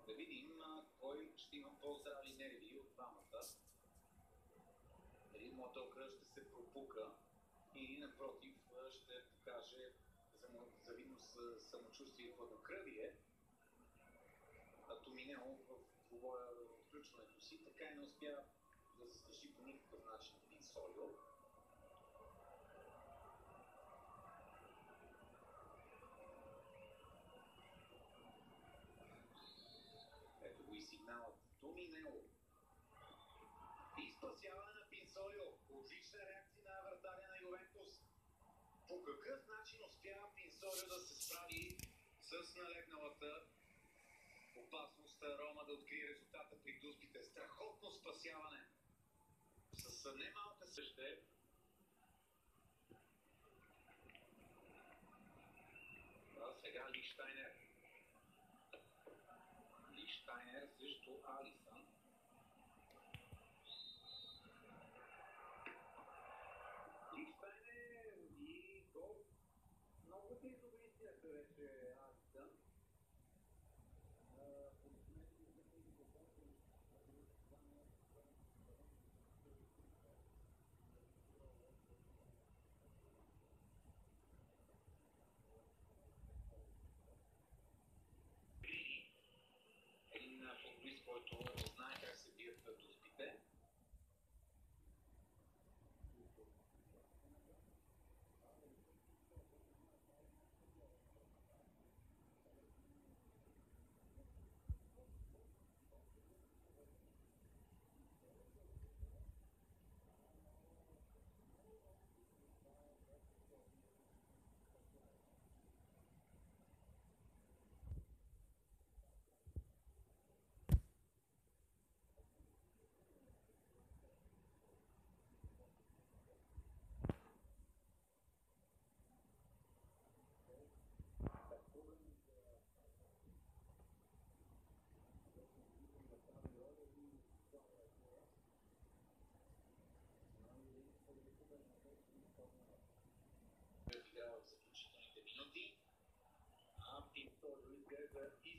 Да видим кой ще има по-здрави нерви от двамата. Дали мотелка ще се пропука и напротив ще покаже завидно самочувствие и хладнокръвие. Томинело в двубоя отключването си така и не успя да застраши по никакъв начин Пинсолио. Ето го и сигналът. Томинело. И спасяване на Пинсолио. Отлична реакция на вратаря на Ювентус. По какъв начин успява Пинсолио да се справи с налегналата опасност Рома да открие резултата при Дуспите? Страхотно спасяване. С немалка съще. Сега Лихштайнер. Лихштайнер срещу Алисън. Лихштайнер и гол. Много близо до истината вече Алисън. Един футболист, който